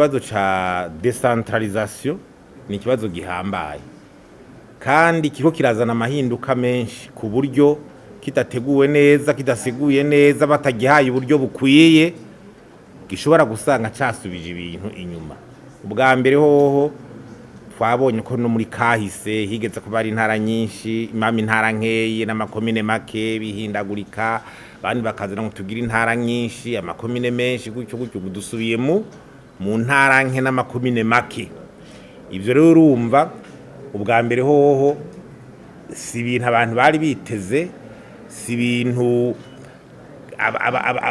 ikibazo ca decentralisation ni ikibazo gihambaye kandi kiko kirazana amahinduka menshi ku buryo kitateguwe neza kidasiguye neza batagihaye uburyo bukwiye gishobora gusanga casubije ibintu inyuma. Ubwa mbere hoho twabonye ko no muri kahise higeze kuba ari intara nyinshi imami intara nkeye n'amakomine make bihindagurika bandi bakazana ngo tugira intara nyinshi amakomine menshi gutyo dusubiye mu ntara nke n'amakomine make. Ivyo rero urumva ubwa mbere hoho si ibintu abantu bari biteze, si ibintu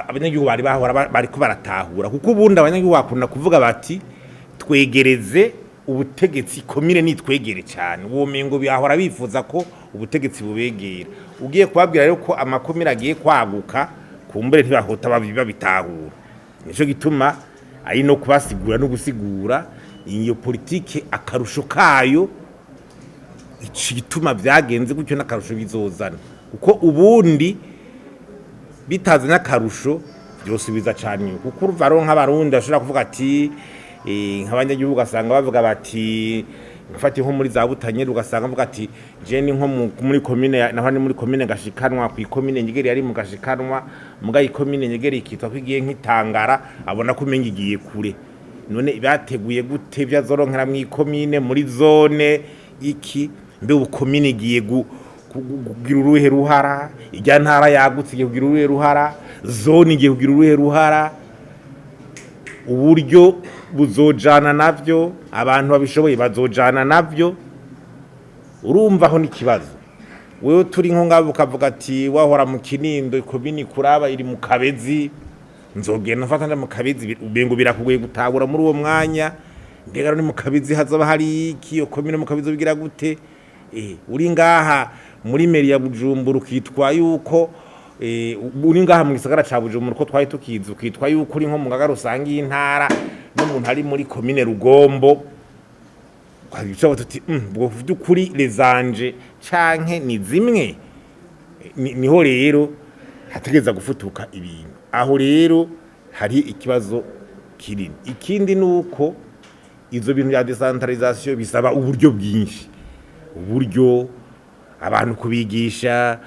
abanyagihugu bari bahora bariko baratahura, kuko ubundi abanyagihugu bakunda kuvuga bati twegereze ubutegetsi komine nitwegere cyane, uwo mengo bihahora bifuza ko ubutegetsi bubegera. Ugiye kubabwira rero ko amakomine agiye kwaguka kumbere ntibahota babitahura. Nico gituma ari no kubasigura no gusigura iyo politike akarusho kayo gituma byagenze gutyo n'akarusho bizozana, kuko ubundi bitazanye akarusho byose biza cyane, kuko uruvaro nk'abarundi bashobora kuvuga ati nk'abanyagihugu ugasanga bavuga bati ngafati nko muri za Butanyeri ugasanga bavuga ati je ni nko muri komine naho ni muri komine gashikanwa ku komine Nyegeri yari mu gashikanwa muga ikomine Nyegeri ikitwa kwigiye nk'itangara abona ko umenye igiye kure. None byateguye gute byazoronkera mu ikomine muri zone iki mbe ubukomine igiye kugira uruhe ruhara, ijya ntara yagutse igiye kugira uruhe ruhara, zone igiye kugira uruhe ruhara, uburyo buzojana navyo abantu babishoboye bazojana navyo. Urumva aho n'ikibazo wewe turi nko ngabo ukavuga ati wahora mu Kinindo ikomini kuraba iri mu Kabezi nzogenda mfatana mu Kabezi ubengo birakugoye gutabura muri uwo mwanya, mbega ni mu Kabezi hazaba hari iki komine mu Kabezi bigira gute? Uri ngaha muri meri ya Bujumbura ukitwa yuko uri ngaha mu gisagara ca Bujumbura ko twaye tukizi ukitwa yuko uri nko mu Ngagara usanga intara n'umuntu ari muri komine Rugombo kwabica batuti bwo byukuri lezanje canke ni zimwe niho rero hategeza gufutuka ibintu. Aho rero hari ikibazo kinini. Ikindi nuko izo bintu ya decentralisation bisaba uburyo bwinshi, uburyo abantu kubigisha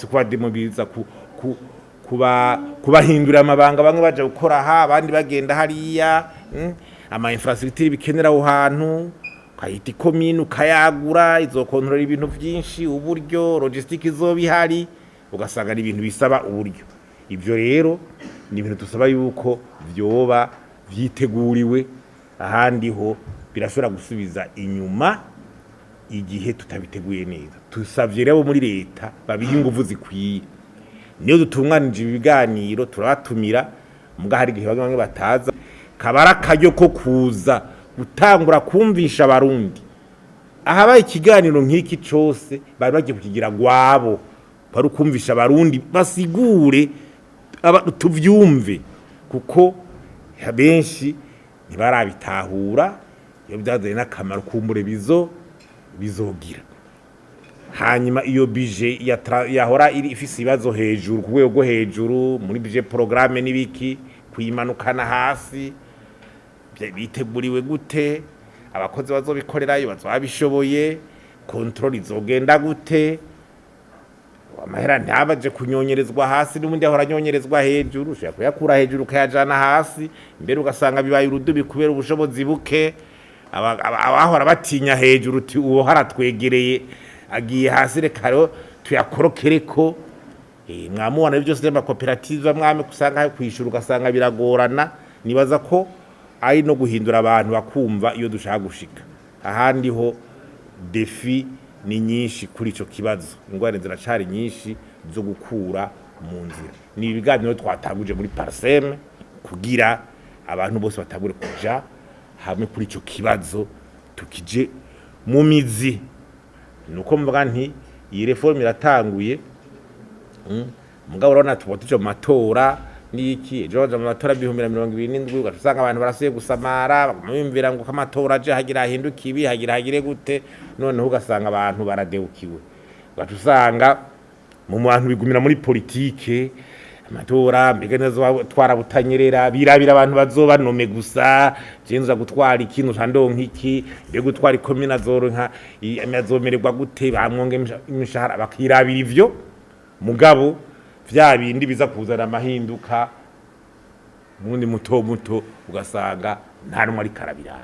kubademobiliza kubahindura amabanga bamwe baje gukora aha abandi bagenda hariya ama infrastructure bikenera aho hantu kayita ikomine ukayagura izokontrola ibintu byinshi, uburyo logistique izobihari ugasanga ibintu bisaba uburyo. Ibyo rero ni ibintu tusaba yuko byoba vyiteguriwe, ahandi ho birashobora gusubiza inyuma igihe tutabiteguye neza. Tusavye rero muri leta babiha ingufu zikwiye, niyo dutunganije ibiganiro turabatumira muga hari igihe bamwe bataza kabara kajyo ko kuza gutangura kumvisha abarundi ahabaye ikiganiro nk'iki cyose bari bagiye kukigira gwabo bari kumvisha abarundi basigure tuvyumve, kuko benshi ntibarabitahura iyo byazanye n'akamaro kumbure bizogira. Hanyuma iyo budget yahora ifise ibibazo hejuru ku rwego rwo hejuru muri budget programme n'ibiki kuyimanukana hasi biteguriwe gute, abakozi bazobikorerayo bazabishoboye, control izogenda gute, amahera ntabaje kunyonyerezwa hasi n'ubundi ahora nyonyerezwa hejuru, ushaka kuyakura hejuru kayajana hasi, mbere ugasanga bibaye urudubi kubera ubushobozi buke, abahora batinya hejuru uti uwo haratwegereye agiye hasi reka tuyakorokereko. Mwamubona byose n'amakoperative mwame kusanga kwishura ugasanga biragorana. Nibaza ko ari no guhindura abantu bakumva iyo dushaka gushika ahandi ho defi ni nyinshi kuri ico kibazo, ingwane ziracari nyinshi zo gukura mu nzira. Ni ibiganiro twatanguje muri Parsem kugira abantu bose batagure kuja hamwe kuri ico kibazo tukije mu mizi. Nuko mvuga nti iyi reform iratanguye mugabo urabona tubotije mu matora niki George mu matora 2027 ugasanga abantu barasuye gusamara bamwimvira ngo kamatora aje hagira ahinduka ibi hagire gute, noneho ugasanga abantu baradeukiwe ugatusanga mu bantu bigumira muri politike amatora mbega neza twarabutanyerera birabira abantu bazobanome gusa jenza gutwara ikintu candonka iki mbega gutwara ikomina zoronka azomererwa gute bamwonge imishahara bakirabira ivyo mugabo vya bindi biza kuzana amahinduka mundi muto ugasanga nta numwe ari karabira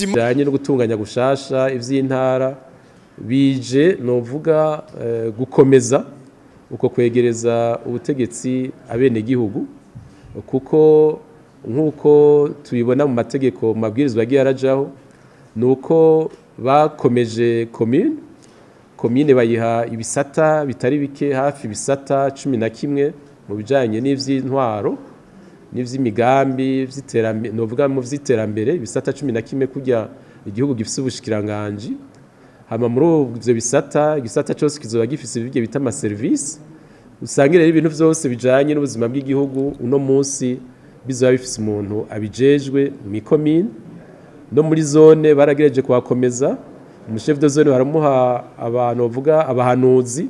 bijanye no gutunganya gushasha ivy'intara bije novuga gukomeza uko kwegereza ubutegetsi abene gihugu kuko nkuko tubibona mu mategeko mabwirizwa agiye arajaho nuko bakomeje commune bayiha ibisata bitari bike hafi ibisata 11 mu bijanye n'ivy'intwaro n'ivy'imigambi vy'iterambere novuga mu vy'iterambere ibisata 11 kujya igihugu gifise ubushikiranganje hama muri ivyo bisata igisata cyose kizoba gifise ibyo bita ama service usangire ibintu vyose bijanye n'ubuzima bw'igihugu uno munsi bizoba bifise umuntu abijejwe mu commune no muri zone baragereje kwakomeza umuchef de zone baramuha abantu bavuga abahanuzi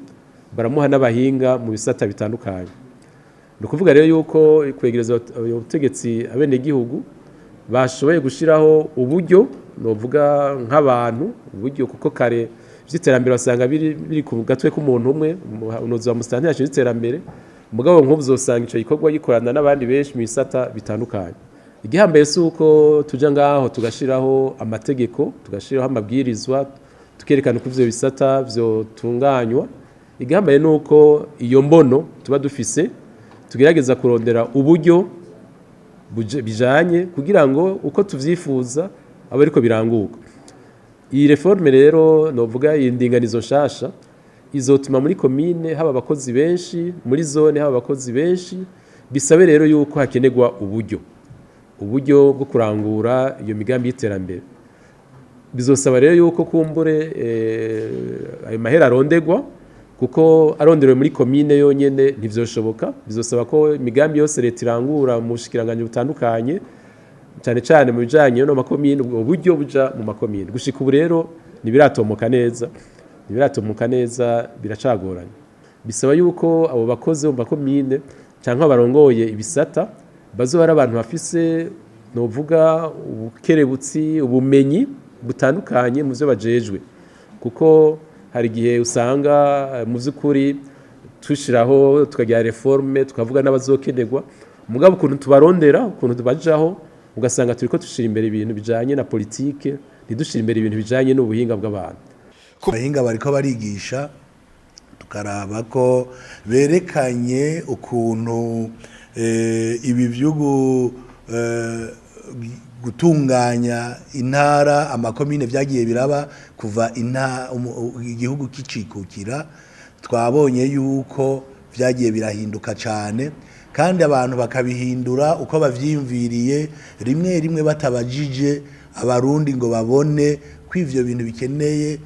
baramuha n'abahinga mu bisata bitandukanye nukuvuga rero yuko kwegereza ubutegetsi abene gihugu bashoboye gushiraho uburyo novuga nk'abantu uburyo kuko kare vy'iterambere basanga biri ku gatwe k'umuntu umwe unoza mustanteri yashinze iterambere mugabo nk'ubuzosanga ico gikorwa gikorana n'abandi benshi mu bisata bitandukanye igihambaye suko tuja ngaho tugashiraho amategeko tugashiraho amabwirizwa tukerekana uko ivyo bisata vyo tunganywa igihambaye nuko iyo mbono tuba dufise tugerageza kurondera uburyo bijanye kugira ngo uko tuvyifuza abo ariko biranguka iyi reforme rero novuga indinganizo nshasha izotuma muri commune haba abakozi benshi muri zone haba abakozi benshi bisabe rero yuko hakenerwa uburyo bwo kurangura iyo migambi y'iterambere bizosaba rero yuko kumbure ayo mahera arondegwa kuko aronderewe muri commune yonyene ntivyoshoboka bizosaba ko imigambi yose leta irangura mu bushikiranganje butandukanye cyane mu bijanye no makomine uburyo buja mu makomine gushika ubu rero nibiratomoka neza biracagoranye bisaba yuko abo bakoze mu makomine canke barongoye ibisata bazoba abantu bafise novuga ubukerebutsi ubumenyi butandukanye mu byo bajejwe kuko hari igihe usanga mu by'ukuri tushiraho tukagira reforme tukavuga n'abazokenerwa mugabo ukuntu tubarondera ukuntu tubajaho ugasanga turiko dushira imbere ibintu bijanye na politike ntidushira imbere ibintu bijanye n'ubuhinga bw'abantu abahinga bariko barigisha tukaraba ko berekanye ukuntu ibi vyugu gutunganya intara amakomine vyagiye biraba kuva igihugu kicikukira twabonye yuko vyagiye birahinduka cyane kandi abantu bakabihindura uko bavyimviriye rimwe batabajije abarundi ngo babone ko ivyo bintu bikeneye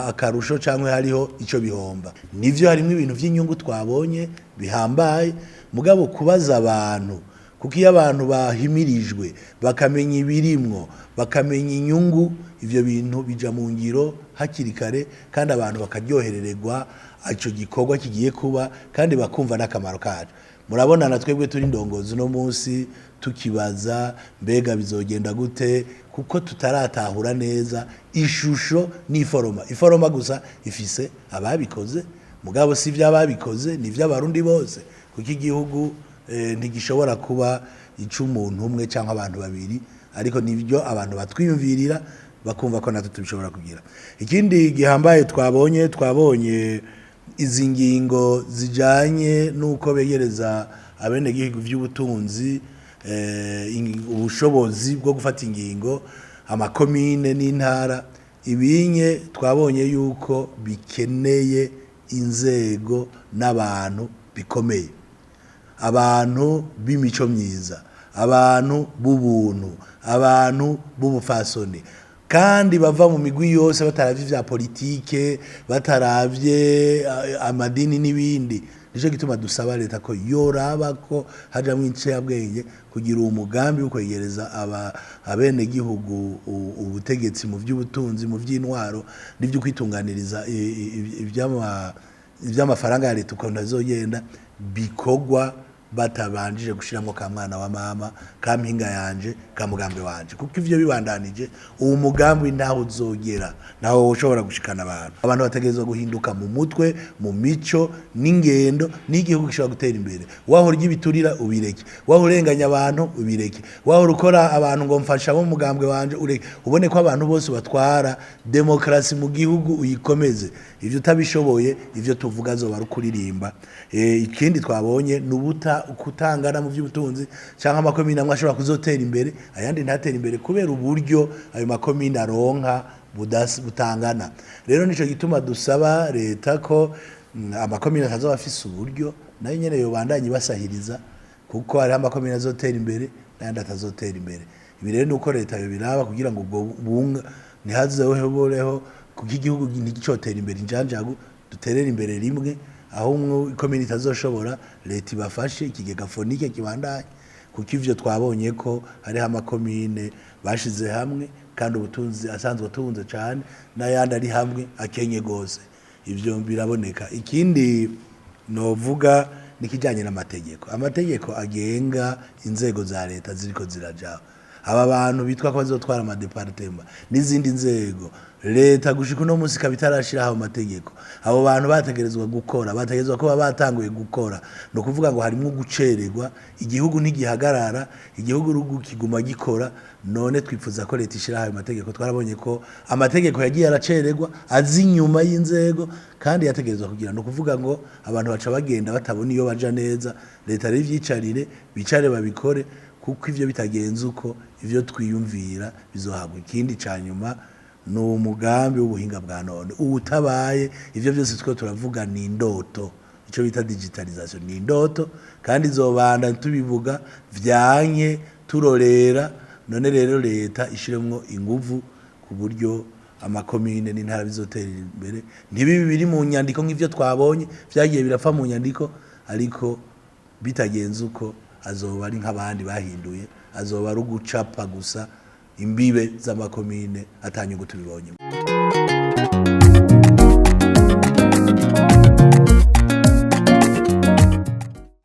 akarusho cyangwa hariho ico bihomba nivyo harimo ibintu vy'inyungu twabonye bihambaye mugabo kubaza abantu kuko iyo abantu bahimirijwe bakamenya ibirimwo bakamenya inyungu ivyo bintu bija mu ngiro hakiri kare kandi abantu bakaryoherererwa ico gikorwa kigiye kuba kandi bakumva n'akamaro kacu murabona na twebwe turi ndongozi no munsi tukibaza mbega bizogenda gute kuko tutaratahura neza ishusho iforoma gusa ifise ababikoze mugabo si vy'ababikoze ni vy'abarundi bose kuko igihugu ntigishobora kuba ic'umuntu umwe cyangwa abantu babiri ariko nivyo abantu batwiyumvirira bakumva ko natwe tubishobora kugira ikindi gihambaye twabonye izi ngingo zijanye nuko begereza abene gihugu vy'ubutunzi ubushobozi bwo gufata ingingo amakomine n'intara ibinye twabonye yuko bikeneye inzego n'abantu bikomeye abantu b'imico myiza abantu b'ubuntu abantu b'ubufasoni kandi bava mu migwi yose bataravye vya politike bataravye amadini n'ibindi nico gituma dusaba leta ko yoraba ko hajamwo incabwenge kugira umugambi wo kwegereza abene gihugu ubutegetsi mu vy'ubutunzi mu vy'intwaro n'ivyo kwitunganiriza ivy'amafaranga ya leta ukuntu azogenda bikogwa batabanjije gushiramo ka mwana wa mama ka mpinga yanje ka mugambi wanje kuko ivyo bibandanije uwo mugambi ntaho uzogera naho ushobora gushikana abantu bategerezwa guhinduka mu mutwe mu mico n'ingendo n'igihugu gishobora gutera imbere waho ry'ibiturira ubireke waho urenganya abantu ubireke waho ukora abantu ngo mfasha bo mugambwe wanje ureke ubone ko abantu bose batwara demokrasi mu gihugu uyikomeze ivyo utabishoboye ivyo tuvuga zo barukuririmba ikindi twabonye nubuta kutangana mu by'ubutunzi cyangwa amakomine amwe ashobora kuzotera imbere ayandi ntatera imbere kubera uburyo ayo makomine aronka butangana rero nico gituma dusaba leta ko amakomine atazoba afise uburyo nayo nyene yo bandanye basahiriza kuko hari amakomine azotera imbere n'ayandi atazotera imbere ibi rero nuko leta yo biraba kugira ngo ubwo bunga ntihazeho kuko igihugu ntigicotera imbere injanjagu duterera imbere rimwe aho ikomine itazoshobora leta ibafashe ikigega fonike kibandanye kuko ivyo twabonye ko hariho amakomine bashize hamwe kandi ubutunzi asanzwe atunze cyane n'ayandi ari hamwe akenye gose ivyo biraboneka ikindi novuga nikijanye n'amategeko amategeko agenga inzego za leta ziriko zirajaho aba bantu bitwa ko bazotwara ama departement n'izindi nzego leta gushika no munsi kabitarashira aho mategeko abo bantu bategerezwa gukora bategerezwa ko batanguye gukora no kuvuga ngo harimo gucererwa igihugu ntigihagarara igihugu rugu kiguma gikora none twifuza ko leta ishira aho mategeko twarabonye ko amategeko yagiye aracererwa azi nyuma y'inzego kandi yategerezwa kugira no kuvuga ngo abantu baca bagenda batabona iyo baja neza leta rero ivyicarire bicare babikore kuko ivyo bitagenze uko ivyo twiyumvira bizohabwa ikindi canyuma no umugambi w'ubuhinga bwa none ubutabaye ivyo byose twe turavuga ni indoto ico bita digitalization ni indoto kandi zobanda tubivuga vyanke turorera none rero leta ishiremwo inguvu ku buryo amakomine n'intara bizotera imbere ntibibi biri mu nyandiko nk'ivyo twabonye vyagiye birapfa mu nyandiko ariko bitagenze uko azoba ari nk'abandi bahinduye azoba ari ugucapa gusa imbibe z'amakomine atanyugo tubibonye.